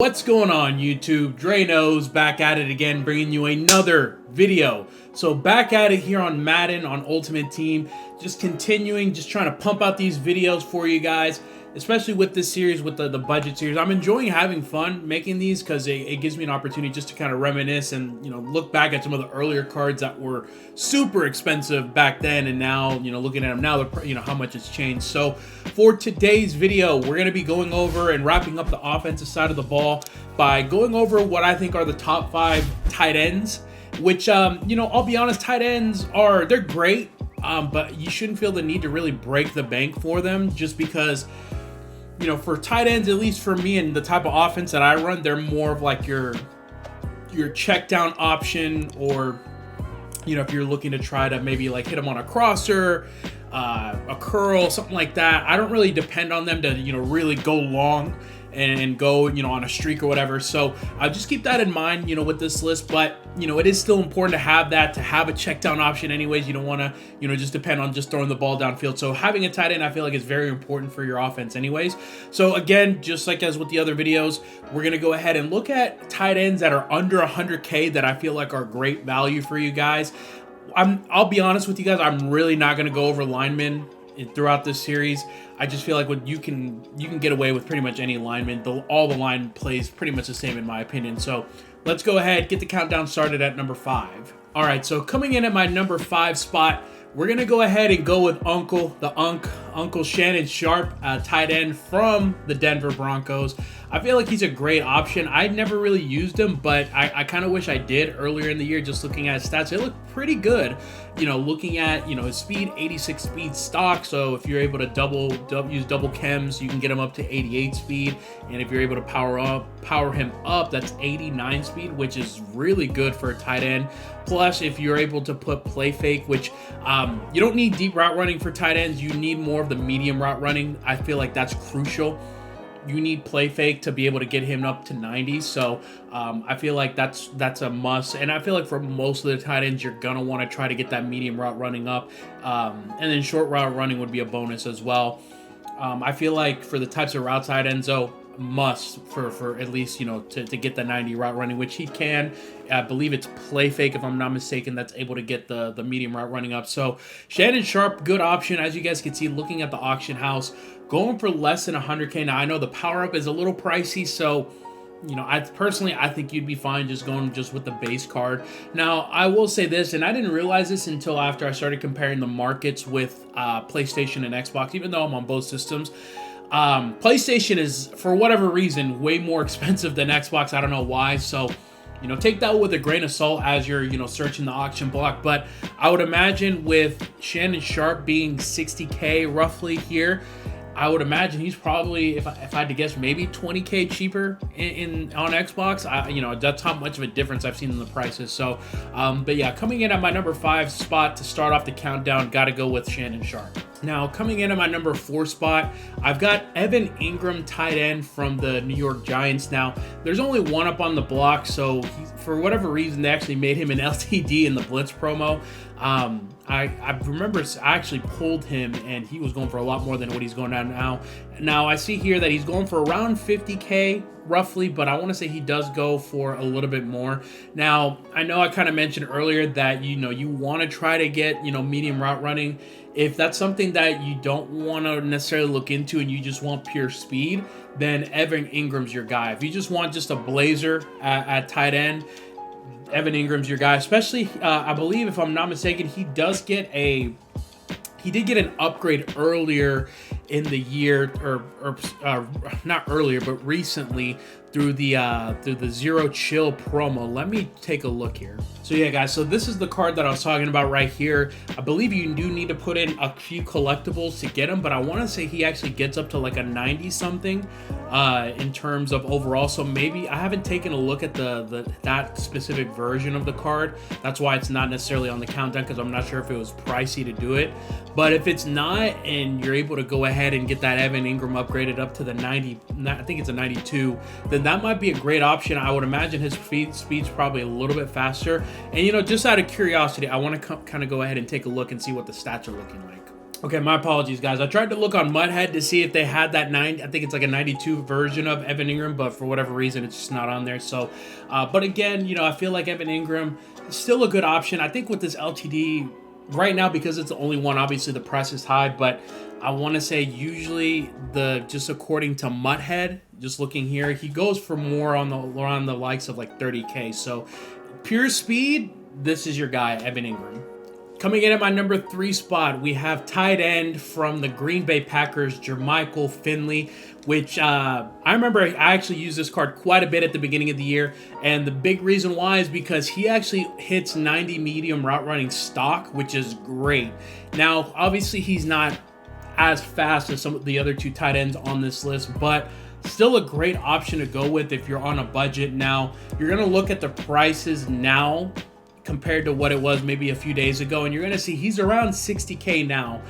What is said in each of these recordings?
What's going on YouTube? Dre knows, back at it again, bringing you another video. So back at it here on Madden on Ultimate Team, just continuing, just trying to pump out these videos for you guys, especially with this series, with the budget series. I'm enjoying having fun making these because it gives me an opportunity just to kind of reminisce and, you know, look back at some of the earlier cards that were super expensive back then, and now, you know, looking at them now, you know, how much it's changed. So for today's video, we're going to be going over and wrapping up the offensive side of the ball by going over what I think are the top 5 tight ends, which, you know, I'll be honest, tight ends they're great, but you shouldn't feel the need to really break the bank for them, just because, you know, for tight ends, at least for me and the type of offense that I run, they're more of like your check down option, or, you know, if you're looking to try to maybe like hit them on a crosser, a curl, something like that. I don't really depend on them to, you know, really go long and go, you know, on a streak or whatever. So just keep that in mind, you know, with this list. But, you know, it is still important to have that, to have a check down option anyways. You don't want to, you know, just depend on just throwing the ball downfield. So having a tight end, I feel like, is very important for your offense anyways. So again, just like as with the other videos, we're going to go ahead and look at tight ends that are under 100K that I feel like are great value for you guys. I'll be honest with you guys, I'm really not going to go over linemen throughout this series. I just feel like you can get away with pretty much any lineman. All the line plays pretty much the same in my opinion. So let's go ahead, get the countdown started at number 5. All right, so coming in at my number 5 spot, we're gonna go ahead and go with Uncle Shannon Sharpe, tight end from the Denver Broncos. I feel like he's a great option. I never really used him, but I kind of wish I did earlier in the year. Just looking at his stats, they look pretty good. You know, looking at, you know, his speed, 86 speed stock. So if you're able to use double chems, you can get him up to 88 speed. And if you're able to power him up, that's 89 speed, which is really good for a tight end. Plus, if you're able to put play fake, which you don't need deep route running for tight ends, you need more of the medium route running. I feel like that's crucial. You need play fake to be able to get him up to 90. So I feel like that's a must. And I feel like for most of the tight ends, you're going to want to try to get that medium route running up. And then short route running would be a bonus as well. I feel like for the types of route tight ends, though, must for at least, you know, to get the 90 route running, which he can. I believe it's play fake, if I'm not mistaken, that's able to get the medium route running up. So Shannon Sharpe, good option. As you guys can see, looking at the auction house, going for less than 100K. Now I know the power up is a little pricey, so, you know, I think you'd be fine just going with the base card. Now, I will say this, and I didn't realize this until after I started comparing the markets with PlayStation and Xbox, even though I'm on both systems. PlayStation is, for whatever reason, way more expensive than Xbox. I don't know why. So, you know, take that with a grain of salt as you're, you know, searching the auction block. But I would imagine with Shannon Sharpe being 60K roughly here, I would imagine he's probably, if I had to guess, maybe 20K cheaper on Xbox. You know, that's how much of a difference I've seen in the prices. So, but yeah, coming in at my number 5 spot to start off the countdown, got to go with Shannon Sharpe. Now, coming in at my number 4 spot, I've got Evan Engram, tight end from the New York Giants. Now, there's only one up on the block, so for whatever reason, they actually made him an LTD in the Blitz promo. I remember I actually pulled him, and he was going for a lot more than what he's going on now. Now, I see here that he's going for around 50K roughly, but I want to say he does go for a little bit more. Now, I know I kind of mentioned earlier that, you know, you want to try to get, you know, medium route running. If that's something that you don't want to necessarily look into and you just want pure speed, then Evan Ingram's your guy. If you just want just a blazer at tight end, Evan Ingram's your guy. Especially, I believe, if I'm not mistaken, he did get an upgrade earlier in the year, or not earlier, but recently through the Zero Chill promo. Let me take a look here. So yeah, guys, so this is the card that I was talking about right here. I believe you do need to put in a few collectibles to get him, but I want to say he actually gets up to like a 90 something in terms of overall. So maybe I haven't taken a look at that specific version of the card. That's why it's not necessarily on the countdown, because I'm not sure if it was pricey to do it. But if it's not, and you're able to go ahead and get that Evan Engram upgraded up to the 90, I think it's a 92, then that might be a great option. I would imagine his speed's probably a little bit faster. And, you know, just out of curiosity, I want to kind of go ahead and take a look and see what the stats are looking like. Okay, my apologies, guys. I tried to look on Mudhead to see if they had that 9. I think it's like a 92 version of Evan Engram, but for whatever reason, it's just not on there. So, but again, I feel like Evan Engram is still a good option. I think with this LTD right now, because it's the only one, obviously the price is high, but I want to say usually just according to Mudhead, just looking here, he goes for more around the likes of like 30K. So, pure speed, this is your guy, Evan Engram. Coming in at my number 3 spot, we have tight end from the Green Bay Packers, Jermichael Finley, which I remember I actually used this card quite a bit at the beginning of the year, and the big reason why is because he actually hits 90 medium route running stock, which is great. Now, obviously, he's not as fast as some of the other 2 tight ends on this list, but still a great option to go with if you're on a budget. Now, you're going to look at the prices now compared to what it was maybe a few days ago, and you're going to see he's around 60K now.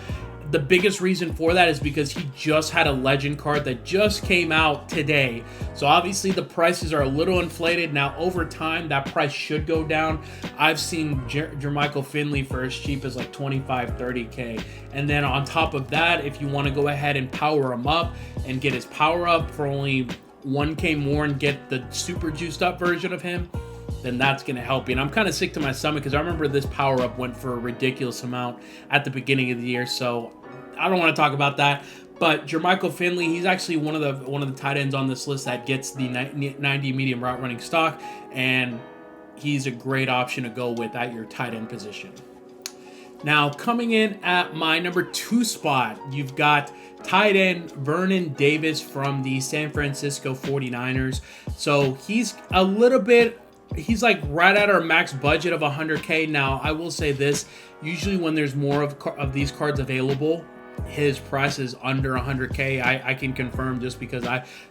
The biggest reason for that is because he just had a legend card that just came out today. So obviously the prices are a little inflated. Now over time, that price should go down. I've seen Jermichael Finley for as cheap as like 25, 30K. And then on top of that, if you want to go ahead and power him up and get his power up for only 1K more and get the super juiced up version of him, then that's going to help you. And I'm kind of sick to my stomach because I remember this power up went for a ridiculous amount at the beginning of the year. So I don't want to talk about that. But Jermichael Finley, he's actually one of the tight ends on this list that gets the 90 medium route running stock, and he's a great option to go with at your tight end position. Now, coming in at my number 2 spot, you've got tight end Vernon Davis from the San Francisco 49ers. So he's like right at our max budget of 100K. Now, I will say this, usually when there's more of these cards available, his price is under 100K. I can confirm just because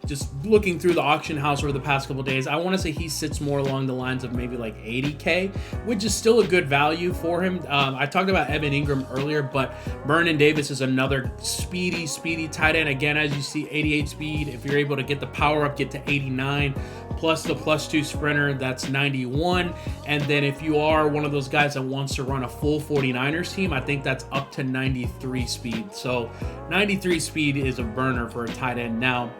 just looking through the auction house over the past couple days, I want to say he sits more along the lines of maybe like 80K, which is still a good value for him. I talked about Evan Engram earlier, but Vernon Davis is another speedy tight end. Again, as you see, 88 speed. If you're able to get the power up, get to 89, plus the +2 sprinter, that's 91. And then if you are one of those guys that wants to run a full 49ers team, I think that's up to 93 speed. So 93 speed is a burner for a tight end. Now,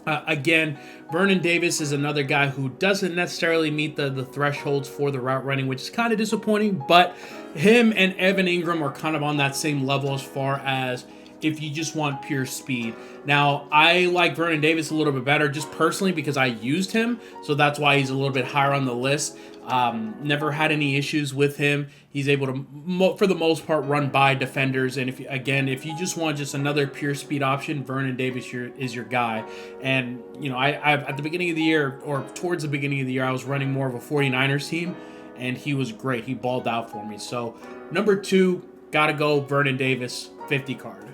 again, Vernon Davis is another guy who doesn't necessarily meet the thresholds for the route running, which is kind of disappointing, but him and Evan Engram are kind of on that same level as far as if you just want pure speed. Now, I like Vernon Davis a little bit better just personally because I used him, so that's why he's a little bit higher on the list. Never had any issues with him. He's able to, for the most part, run by defenders. And if you just want just another pure speed option, Vernon Davis is your guy. And, I at the beginning of the year, or towards the beginning of the year, I was running more of a 49ers team, and he was great. He balled out for me. So, number 2, gotta go Vernon Davis, 50 card.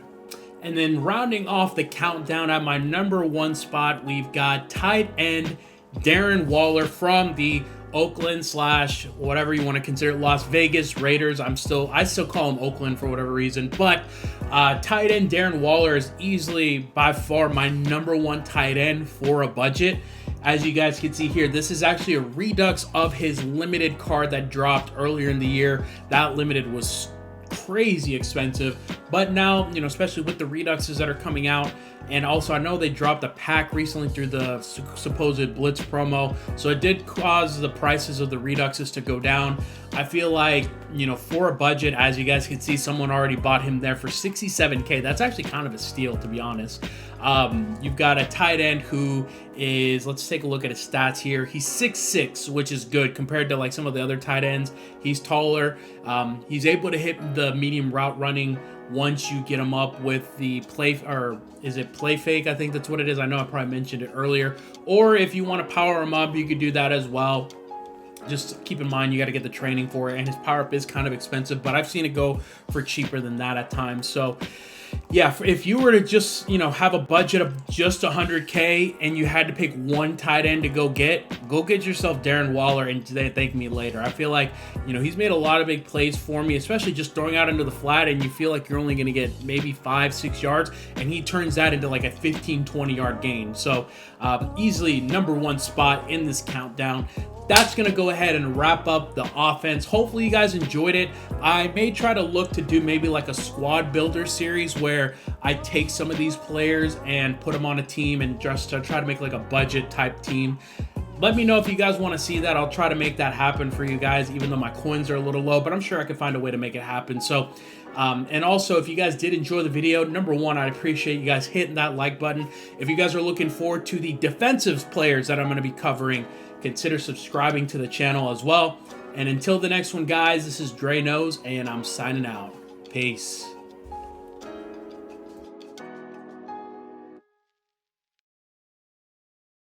And then rounding off the countdown at my number 1 spot, we've got tight end Darren Waller from the Oakland / whatever you want to consider it, Las Vegas Raiders. I still call him Oakland for whatever reason, but tight end Darren Waller is easily by far my number 1 tight end for a budget. As you guys can see here, this is actually a redux of his limited card that dropped earlier in the year. That limited was crazy expensive, but now, especially with the reduxes that are coming out, and also I know they dropped a pack recently through the supposed Blitz promo, so it did cause the prices of the reduxes to go down. I feel like, for a budget, as you guys can see, someone already bought him there for 67K. That's actually kind of a steal, to be honest. You've got a tight end who is, let's take a look at his stats here. He's 6'6", which is good compared to like some of the other tight ends. He's taller. He's able to hit the medium route running once you get him up with the play, or is it play fake? I think that's what it is. I know I probably mentioned it earlier. Or if you want to power him up, you could do that as well. Just keep in mind, you got to get the training for it, and his power up is kind of expensive, but I've seen it go for cheaper than that at times. So yeah, if you were to just, have a budget of just 100K and you had to pick one tight end to go get yourself Darren Waller and thank me later. I feel like, he's made a lot of big plays for me, especially just throwing out into the flat, and you feel like you're only going to get maybe 5-6 yards, and he turns that into like a 15-20 yard gain. So easily number 1 spot in this countdown. that's going to go ahead and wrap up the offense. Hopefully you guys enjoyed it. I may try to look to do maybe like a squad builder series where I take some of these players and put them on a team and just to try to make like a budget type team. Let me know if you guys want to see that. I'll try to make that happen for you guys, even though my coins are a little low, but I'm sure I can find a way to make it happen. So, and also, if you guys did enjoy the video, number one, I'd appreciate you guys hitting that like button. If you guys are looking forward to the defensive players that I'm going to be covering, consider subscribing to the channel as well. And until the next one, guys, this is Dre Knows, and I'm signing out. Peace.